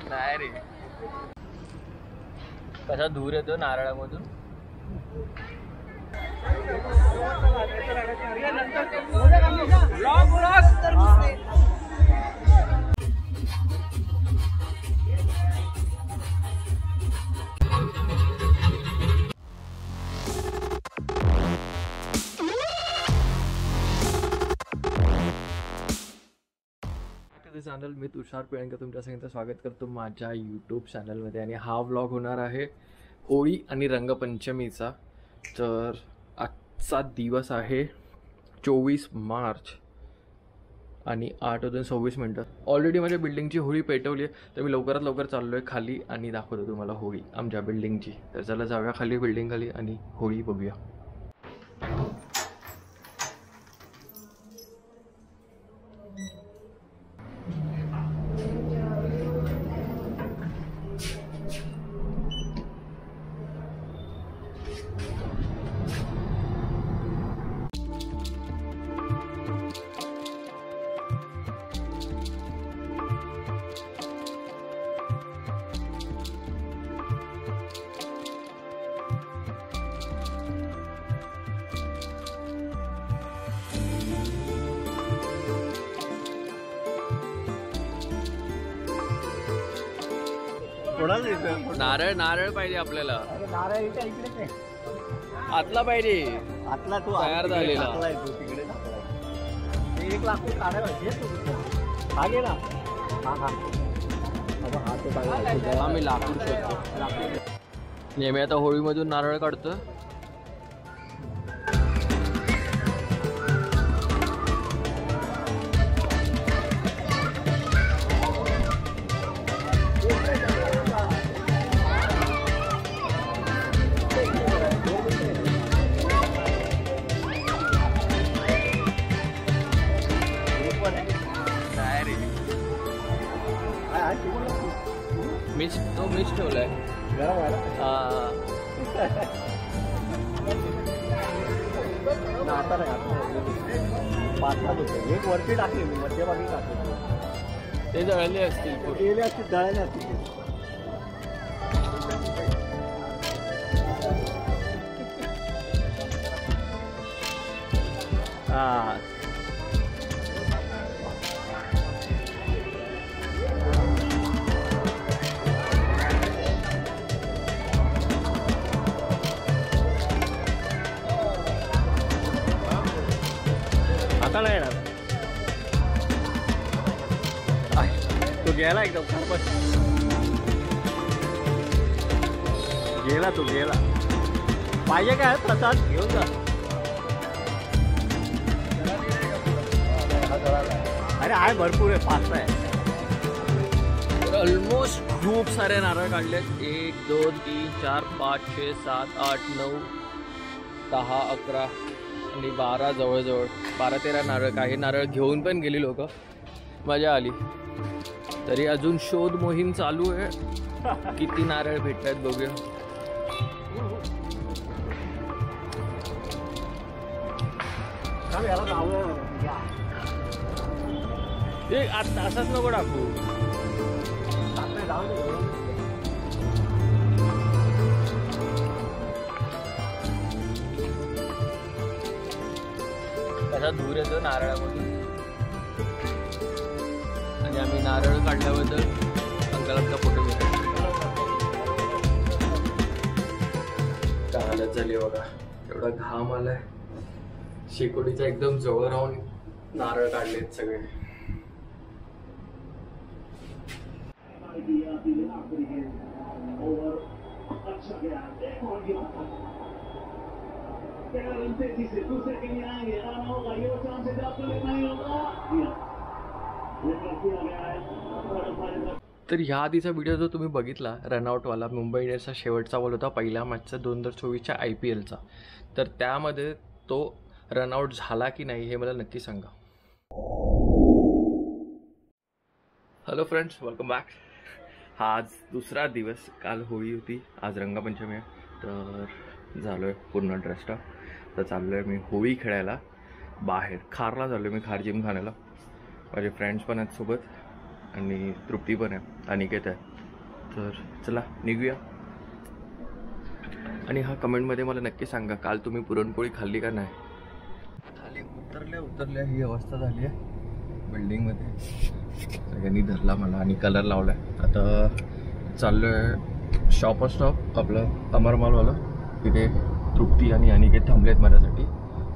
नाही रे, कसा धूर येतो नारळामधून. चॅनल, मी तुषार पिळणकर तुमच्या सगळ्यांचं स्वागत करतो माझ्या यूट्यूब चॅनलमध्ये. आणि हा व्लॉग होणार आहे होळी आणि रंगपंचमीचा. तर आजचा दिवस आहे 24 मार्च आणि 8:26. ऑलरेडी माझ्या बिल्डिंगची होळी पेटवली आहे, तर मी लवकरात लवकर चाललो आहे खाली आणि दाखवतो तुम्हाला होळी आमच्या बिल्डिंगची. तर चला जाऊया खाली बिल्डिंग खाली आणि होळी बघूया. नारळ नारळ पाहिजे आपल्याला. नारळ इकडेच आहे, आतला पाहिजे. आतला तो तयार झालेला. तिकडे एक लाकूड काढायला हा गे ना. आम्ही लाकूड शोधतो. नेहमी आता होळीमधून नारळ काढतो. मिस ठेवलाय. एक वरती टाकली मी, मध्यभागी टाकली. ते जळले असतील, गेले असतील, जळले असतील. हा आता नाही येणार. तो गेला एकदम खरपट गेला, तो गेला. पाहिजे काय प्रसाद घेऊन जा. अरे आहे भरपूर आहे, 5 आहे. ऑलमोस्ट खूप सारे नारळ काढलेत. 1 2 3 4 5 6 7 8 9 10 11 आणि 12, जवळजवळ 12-13 नारळ. काही नारळ घेऊन पण गेली लोक, मजा आली. तरी अजून शोध मोहीम चालू आहे, किती नारळ भेटतात बघूया. असाच नको टाकू. कसा धूर येतो नारळामधून. आणि आम्ही नारळ काढल्याबद्दल अंकलांचा फोटो घेतो. हालत झाली बघा, एवढा घाम आलाय. शेकोटीच्या एकदम जवळ राहून नारळ काढलेत सगळे. तर ह्या आधीचा व्हिडिओ जो तुम्ही बघितला रनआउटवाला, मुंबई इंडियन्सचा शेवटचा बॉल होता पहिल्या मॅचचा 2024च्या IPLचा. तर त्यामध्ये तो रनआउट झाला की नाही हे मला नक्की सांगा. Hello friends, welcome back. हा आज दुसरा दिवस. काल होळी होती, आज रंगपंचमी आहे. तर झालो आहे पूर्ण ड्रेस्ड अप. तर चाललो आहे मी होळी खेळायला. बाहेर खारला झालो मी, खार जिम खाण्याला. माझे फ्रेंड्स पण आहेत सोबत आणि तृप्ती पण आहे, अनिकेत आहे. तर चला निघूया. आणि हा कमेंटमध्ये मला नक्की सांगा, काल तुम्ही पुरणपोळी खाल्ली का नाही. खाली उतरल्या ही अवस्था झाली आहे बिल्डिंगमध्ये. सगळ्यांनी धरला मला आणि कलर लावला आहे. आता चाललो आहे शॉप स्टॉप आपलं अमरमालवाला. तिथे तृप्ती आणि अनिकेत थांबलेत माझ्यासाठी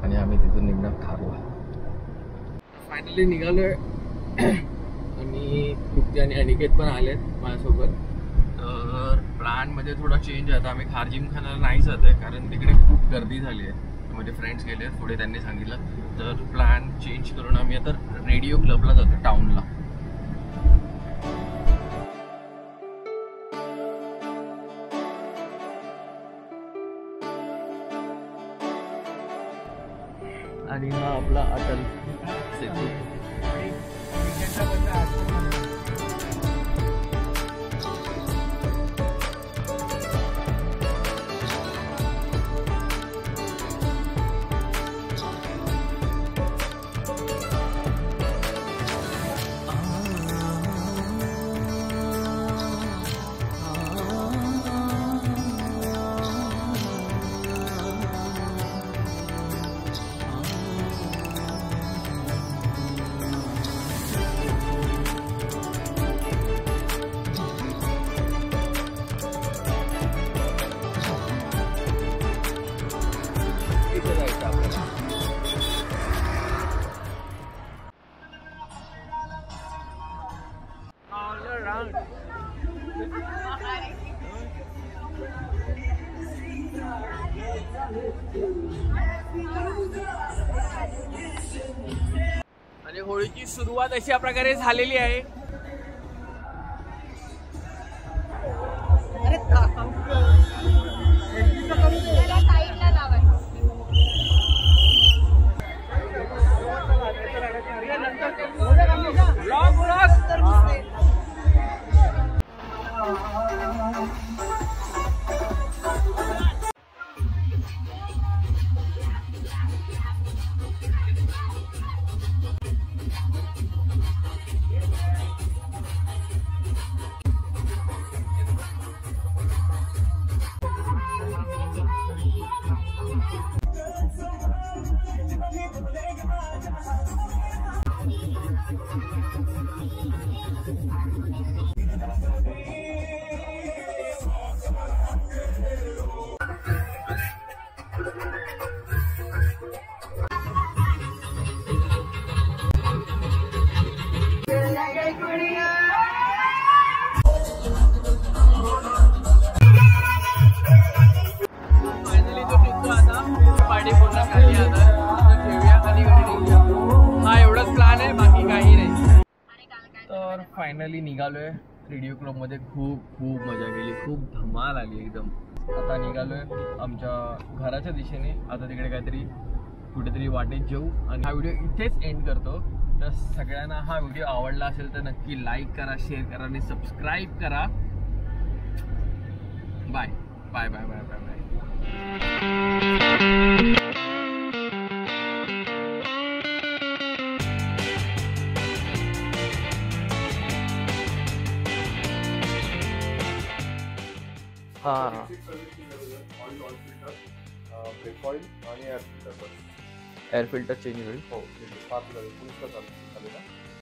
आणि आम्ही तिथून निघणार खारला. फायनली निघालो आहे आणि तृप्ती आणि अनिकेत पण आलेत माझ्यासोबत. तर प्लॅनमध्ये थोडा चेंज आहे. आता आम्ही खार जिम खानाला नाही जात आहे कारण तिकडे खूप गर्दी झाली आहे. माझे फ्रेंड्स गेले आहेत पुढे, त्यांनी सांगितलं. तर प्लॅन चेंज करून आम्ही आता रेडिओ क्लबला जातो टाउनला. आणि हा आपला अटल सेतू. आणि होळीची सुरुवात अशा प्रकारे झालेली आहे. फायनली निघालोय रेडिओ क्लबमध्ये. खूप मजा केली, खूप धमाल आली एकदम. आता निघालोय आमच्या घराच्या दिशेने. आता तिकडे काहीतरी कुठेतरी वाटेत जेऊ आणि हा व्हिडिओ इथेच एंड करतो. तर सगळ्यांना हा व्हिडिओ आवडला असेल तर नक्की लाईक करा, शेअर करा आणि सबस्क्राईब करा. Bye bye bye bye bye bye. Air filter change होईल. हो, 7 पोलीस